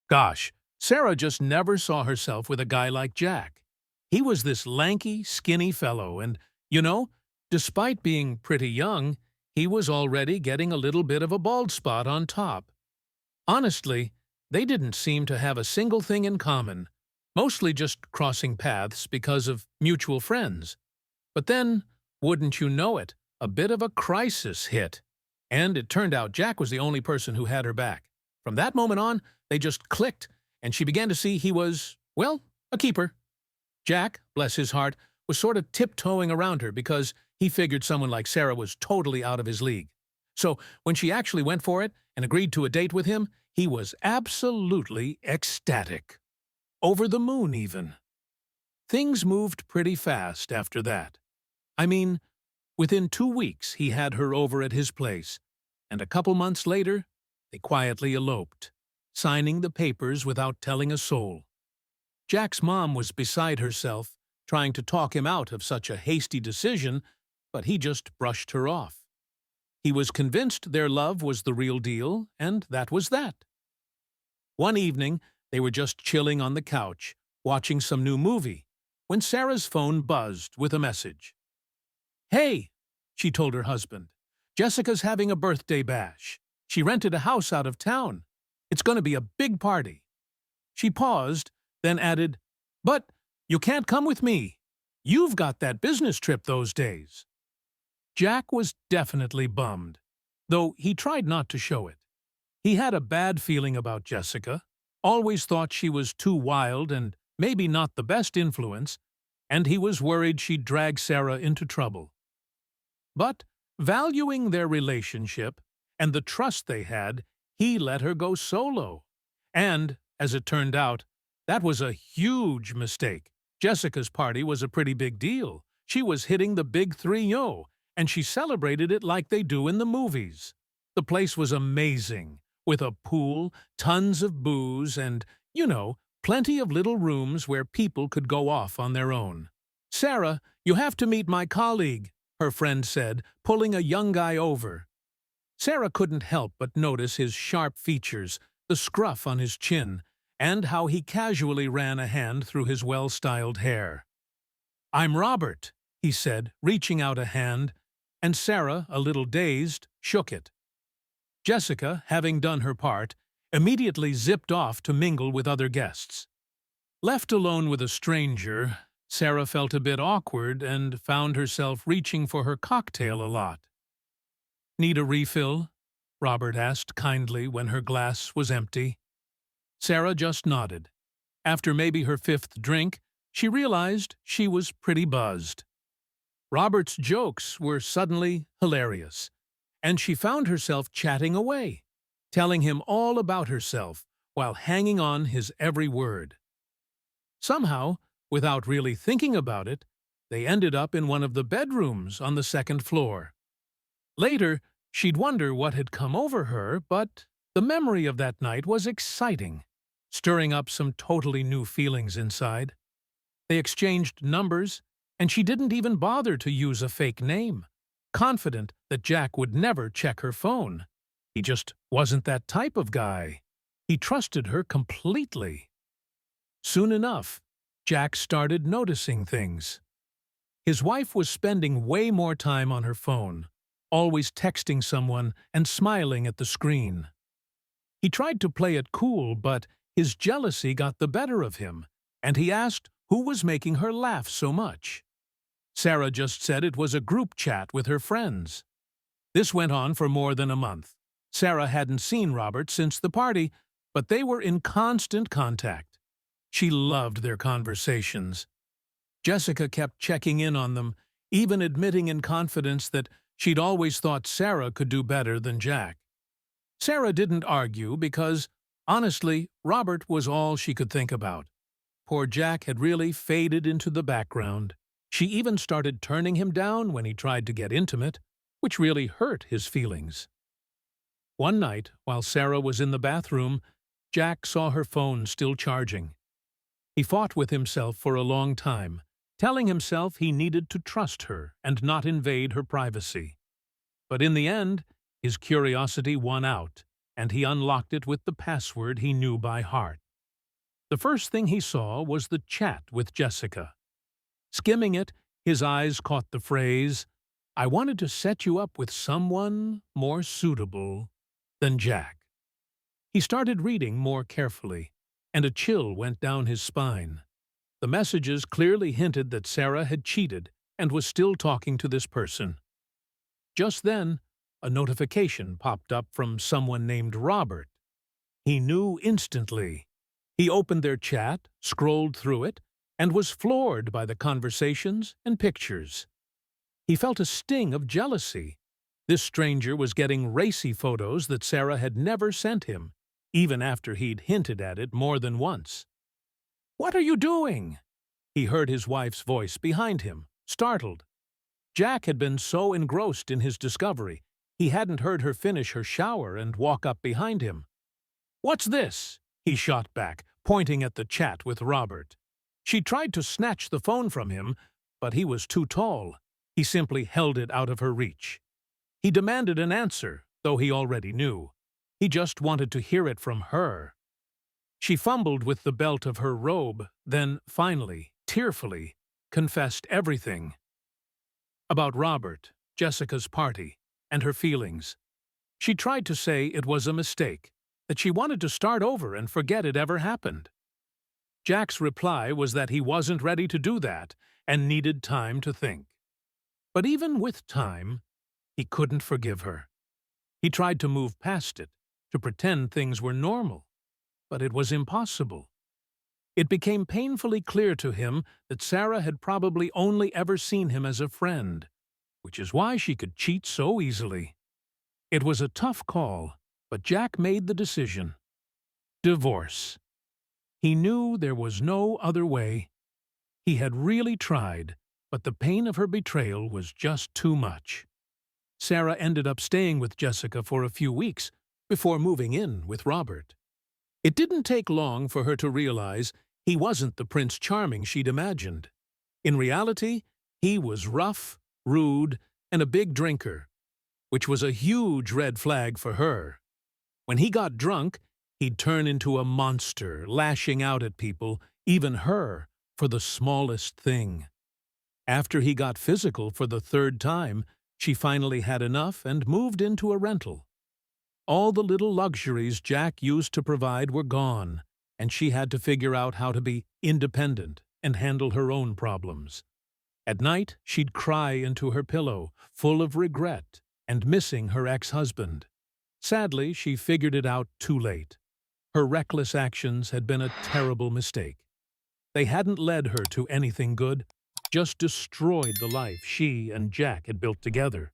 Gosh, Sarah just never saw herself with a guy like Jack. He was this lanky, skinny fellow, and, you know, despite being pretty young, he was already getting a little bit of a bald spot on top. Honestly, they didn't seem to have a single thing in common, mostly just crossing paths because of mutual friends. But then, wouldn't you know it, a bit of a crisis hit. And it turned out Jack was the only person who had her back. From that moment on, they just clicked, and she began to see he was, well, a keeper. Jack, bless his heart, was sort of tiptoeing around her because he figured someone like Sarah was totally out of his league. So when she actually went for it and agreed to a date with him, he was absolutely ecstatic. Over the moon, even. Things moved pretty fast after that. I mean, within 2 weeks he had her over at his place, and a couple months later they quietly eloped, signing the papers without telling a soul. Jack's mom was beside herself, trying to talk him out of such a hasty decision, but he just brushed her off. He was convinced their love was the real deal, and that was that. One evening, they were just chilling on the couch, watching some new movie, when Sarah's phone buzzed with a message. "Hey," she told her husband, "Jessica's having a birthday bash. She rented a house out of town. It's going to be a big party." She paused, then added, "But you can't come with me. You've got that business trip those days." Jack was definitely bummed, though he tried not to show it. He had a bad feeling about Jessica, always thought she was too wild and maybe not the best influence, and he was worried she'd drag Sarah into trouble. But, valuing their relationship and the trust they had, he let her go solo. And, as it turned out, that was a huge mistake. Jessica's party was a pretty big deal. She was hitting the big 3-0, and she celebrated it like they do in the movies. The place was amazing, with a pool, tons of booze, and, plenty of little rooms where people could go off on their own. "Sarah, you have to meet my colleague," her friend said, pulling a young guy over. Sarah couldn't help but notice his sharp features, the scruff on his chin, and how he casually ran a hand through his well-styled hair. "I'm Robert," he said, reaching out a hand, and Sarah, a little dazed, shook it. Jessica, having done her part, immediately zipped off to mingle with other guests. Left alone with a stranger, Sarah felt a bit awkward and found herself reaching for her cocktail a lot. "Need a refill?" Robert asked kindly when her glass was empty. Sarah just nodded. After maybe her fifth drink, she realized she was pretty buzzed. Robert's jokes were suddenly hilarious, and she found herself chatting away, telling him all about herself while hanging on his every word. Somehow, without really thinking about it, they ended up in one of the bedrooms on the second floor. Later, she'd wonder what had come over her, but the memory of that night was exciting, stirring up some totally new feelings inside. They exchanged numbers, and she didn't even bother to use a fake name, confident that Jack would never check her phone. He just wasn't that type of guy. He trusted her completely. Soon enough, Jack started noticing things. His wife was spending way more time on her phone, always texting someone and smiling at the screen. He tried to play it cool, but his jealousy got the better of him, and he asked who was making her laugh so much. Sarah just said it was a group chat with her friends. This went on for more than a month. Sarah hadn't seen Robert since the party, but they were in constant contact. She loved their conversations. Jessica kept checking in on them, even admitting in confidence that she'd always thought Sarah could do better than Jack. Sarah didn't argue because, honestly, Robert was all she could think about. Poor Jack had really faded into the background. She even started turning him down when he tried to get intimate, which really hurt his feelings. One night, while Sarah was in the bathroom, Jack saw her phone still charging. He fought with himself for a long time, telling himself he needed to trust her and not invade her privacy. But in the end, his curiosity won out, and he unlocked it with the password he knew by heart. The first thing he saw was the chat with Jessica. Skimming it, his eyes caught the phrase, "I wanted to set you up with someone more suitable than Jack." He started reading more carefully, and a chill went down his spine. The messages clearly hinted that Sarah had cheated and was still talking to this person. Just then, a notification popped up from someone named Robert. He knew instantly. He opened their chat, scrolled through it, and was floored by the conversations and pictures. He felt a sting of jealousy. This stranger was getting racy photos that Sarah had never sent him, even after he'd hinted at it more than once. "What are you doing?" He heard his wife's voice behind him, startled. Jack had been so engrossed in his discovery, he hadn't heard her finish her shower and walk up behind him. "What's this?" he shot back, pointing at the chat with Robert. She tried to snatch the phone from him, but he was too tall. He simply held it out of her reach. He demanded an answer, though he already knew. He just wanted to hear it from her. She fumbled with the belt of her robe, then, finally, tearfully, confessed everything. About Robert, Jessica's party, and her feelings. She tried to say it was a mistake, that she wanted to start over and forget it ever happened. Jack's reply was that he wasn't ready to do that and needed time to think. But even with time, he couldn't forgive her. He tried to move past it, to pretend things were normal, but it was impossible. It became painfully clear to him that Sarah had probably only ever seen him as a friend, which is why she could cheat so easily. It was a tough call, but Jack made the decision. Divorce. He knew there was no other way. He had really tried, but the pain of her betrayal was just too much. Sarah ended up staying with Jessica for a few weeks before moving in with Robert. It didn't take long for her to realize he wasn't the Prince Charming she'd imagined. In reality, he was rough, rude, and a big drinker, which was a huge red flag for her. When he got drunk, he'd turn into a monster, lashing out at people, even her, for the smallest thing. After he got physical for the third time, she finally had enough and moved into a rental. All the little luxuries Jack used to provide were gone, and she had to figure out how to be independent and handle her own problems. At night, she'd cry into her pillow, full of regret and missing her ex-husband. Sadly, she figured it out too late. Her reckless actions had been a terrible mistake. They hadn't led her to anything good, just destroyed the life she and Jack had built together.